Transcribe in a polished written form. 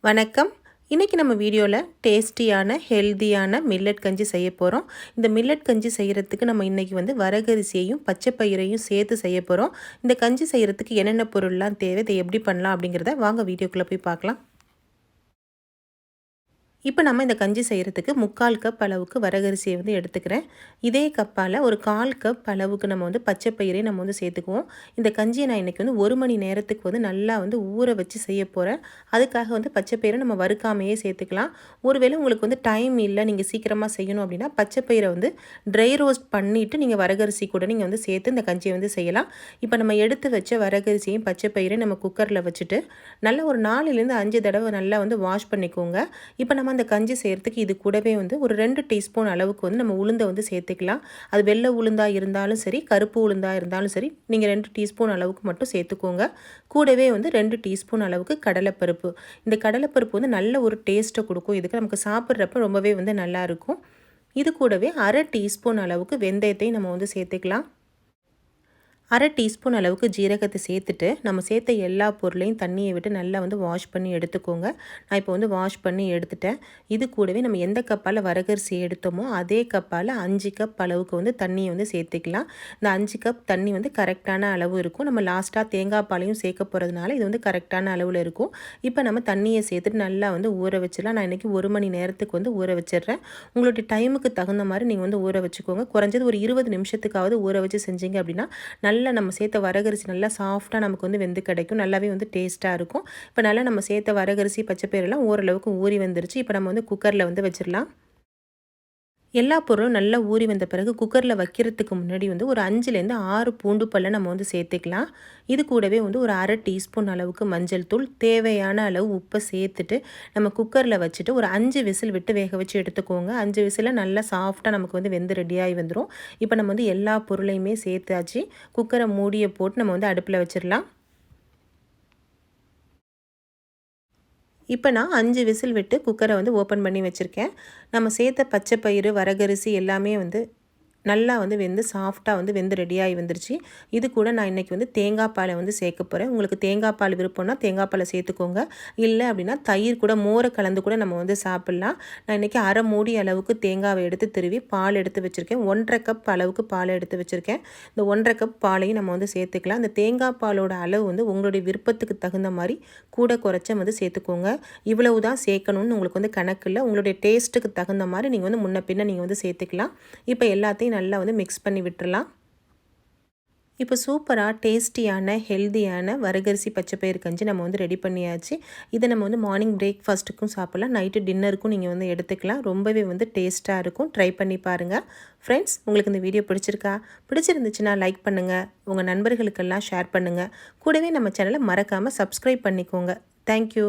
வணக்கம். இன்றைக்கி நம்ம வீடியோவில் டேஸ்டியான ஹெல்தியான மில்லட் கஞ்சி செய்ய போகிறோம். இந்த மில்லட் கஞ்சி செய்கிறதுக்கு நம்ம இன்றைக்கி வரகரிசியையும் பச்சை பயிரையும் சேர்த்து செய்ய போகிறோம். இந்த கஞ்சி செய்கிறதுக்கு என்னென்ன பொருள்லாம் தேவை, இதை எப்படி பண்ணலாம் அப்படிங்கிறத வாங்க வீடியோக்குள்ளே போய் பார்க்கலாம். இப்போ நம்ம இந்த கஞ்சி செய்கிறதுக்கு 3/4 கப் அளவுக்கு வரகரிசியை எடுத்துக்கிறேன். இதே கப்பால் ஒரு 1/4 கப் அளவுக்கு நம்ம பச்சை பயிரை நம்ம சேர்த்துக்குவோம். இந்த கஞ்சியை நான் இன்றைக்கி 1 மணி நேரத்துக்கு நல்லா ஊற வச்சு செய்ய போகிறேன். அதுக்காக பச்சை பயிரை நம்ம வறுக்காமையே சேர்த்துக்கலாம். ஒருவேளை உங்களுக்கு டைம் இல்லை, நீங்கள் சீக்கிரமாக செய்யணும் அப்படின்னா பச்சை பயிரை ட்ரை ரோஸ்ட் பண்ணிவிட்டு நீங்கள் வரகரிசி கூட நீங்கள் சேர்த்து இந்த கஞ்சியை செய்யலாம். இப்போ நம்ம எடுத்து வச்ச வரகரிசியும் பச்சை பயிரையும் நம்ம குக்கரில் வச்சுட்டு நல்லா ஒரு 4லேருந்து 5 தடவை நல்லா வாஷ் பண்ணிக்கோங்க. இப்போ நம்ம அந்த கஞ்சி செய்கிறதுக்கு இது கூடவே ஒரு 2 டீஸ்பூன் அளவுக்கு நம்ம உளுந்தை சேர்த்துக்கலாம். அது வெள்ளை உளுந்தா இருந்தாலும் சரி, கருப்பு உளுந்தா இருந்தாலும் சரி, நீங்கள் 2 டீஸ்பூன் அளவுக்கு மட்டும் சேர்த்துக்கோங்க. கூடவே 2 டீஸ்பூன் அளவுக்கு கடலைப்பருப்பு. இந்த கடலைப்பருப்பு நல்ல ஒரு டேஸ்ட்டை கொடுக்கும். இதுக்கு நமக்கு சாப்பிட்றப்ப ரொம்பவே நல்லாயிருக்கும். இது கூடவே 1/2 டீஸ்பூன் அளவுக்கு வெந்தயத்தையும் நம்ம சேர்த்துக்கலாம். 1/2 டீஸ்பூன் அளவுக்கு ஜீரகத்தை சேர்த்துட்டு நம்ம சேர்த்த எல்லா பொருளையும் தண்ணியை விட்டு நல்லா வாஷ் பண்ணி எடுத்துக்கோங்க. நான் இப்போ வாஷ் பண்ணி எடுத்துட்டேன். இது கூடவே நம்ம எந்த கப்பால் வரகரிசி எடுத்தோமோ அதே கப்பால் 5 கப் அளவுக்கு தண்ணியை சேர்த்துக்கலாம். இந்த 5 கப் தண்ணி கரெக்டான அளவு இருக்கும். நம்ம லாஸ்ட்டாக தேங்காய் பாலையும் சேர்க்க போகிறதுனால இது கரெக்டான அளவில் இருக்கும். இப்போ நம்ம தண்ணியை சேர்த்துட்டு நல்லா ஊற வச்சிடலாம். நான் இன்றைக்கி 1 மணி நேரத்துக்கு ஊற வச்சிடுறேன். உங்களுடைய டைமுக்கு தகுந்த மாதிரி நீங்கள் ஊற வச்சுக்கோங்க. குறைஞ்சது ஒரு 20 நிமிஷத்துக்காவது ஊற வச்சு செஞ்சீங்க அப்படின்னா நல்லா நம்ம சேர்த்த வரகரிசி நல்லா சாஃப்டாக நமக்கு வெந்து கிடைக்கும். நல்லாவே டேஸ்ட்டாக இருக்கும். இப்போ நல்லா நம்ம சேர்த்த வரகரிசி பச்சை பயிரெல்லாம் ஓரளவுக்கு ஊறி வந்துருச்சு. இப்போ நம்ம குக்கரில் வச்சிடலாம். எல்லா பொருளும் நல்லா ஊறி வந்த பிறகு குக்கரில் வைக்கிறதுக்கு முன்னாடி ஒரு 5லேருந்து 6 பூண்டு பல்லை நம்ம சேர்த்துக்கலாம். இது கூடவே ஒரு 1/2 டீஸ்பூன் அளவுக்கு மஞ்சள் தூள், தேவையான அளவு உப்பை சேர்த்துட்டு நம்ம குக்கரில் வச்சுட்டு ஒரு 5 விசில் விட்டு வேக வச்சு எடுத்துக்கோங்க. 5 விசிலில் நல்லா சாஃப்டாக நமக்கு வெந்து ரெடியாகி வந்துடும். இப்போ நம்ம எல்லா பொருளையுமே சேர்த்தாச்சு. குக்கரை மூடியை போட்டு நம்ம அடுப்பில் வச்சிடலாம். இப்போ நான் 5 விசில் விட்டு குக்கரை ஓப்பன் பண்ணி வச்சுருக்கேன். நம்ம சேர்த்த பச்சை பயிறு, வரகரிசி எல்லாமே நல்லா வெந்து சாஃப்டாக வெந்து ரெடியாகி வந்துருச்சு. இது கூட நான் இன்றைக்கி தேங்காய் பாலை சேர்க்க போகிறேன். உங்களுக்கு தேங்காய் பால் விருப்பம்னா தேங்காய் பாலை சேர்த்துக்கோங்க. இல்லை அப்படின்னா தயிர் கூட மோரை கலந்து கூட நம்ம சாப்பிட்லாம். நான் இன்றைக்கி 1/2 மூடி அளவுக்கு தேங்காவை எடுத்து திருவி பால் எடுத்து வச்சுருக்கேன். 1/2 கப் அளவுக்கு பாலை எடுத்து வச்சுருக்கேன். இந்த 1/2 கப் பாலையும் நம்ம சேர்த்துக்கலாம். இந்த தேங்காய் பாலோட அளவு உங்களுடைய விருப்பத்துக்கு தகுந்த மாதிரி கூட குறைச்ச சேர்த்துக்கோங்க. இவ்வளவு தான் சேர்க்கணும்னு உங்களுக்கு கணக்கு இல்லை. உங்களுடைய டேஸ்ட்டுக்கு தகுந்த மாதிரி நீங்கள் முன்ன பின்ன நீங்கள் சேர்த்துக்கலாம். இப்போ எல்லாத்தையும் நல்லா மிக்ஸ் பண்ணி விட்டுறலாம். இப்போ சூப்பராக டேஸ்டியான ஹெல்தியான வரகரிசி பச்சை பயிறு கஞ்சி நம்ம ரெடி பண்ணியாச்சு. இதை நம்ம மார்னிங் பிரேக்ஃபாஸ்ட்டுக்கும் சாப்பிட்லாம், நைட்டு டின்னருக்கும் நீங்கள் எடுத்துக்கலாம். ரொம்பவே டேஸ்ட்டாக இருக்கும். ட்ரை பண்ணி பாருங்கள். ஃப்ரெண்ட்ஸ், உங்களுக்கு இந்த வீடியோ பிடிச்சிருந்துச்சுன்னா லைக் பண்ணுங்கள், உங்கள் நண்பர்களுக்கெல்லாம் ஷேர் பண்ணுங்கள். கூடவே நம்ம சேனலை மறக்காமல் சப்ஸ்கிரைப் பண்ணிக்கோங்க. தேங்க்யூ.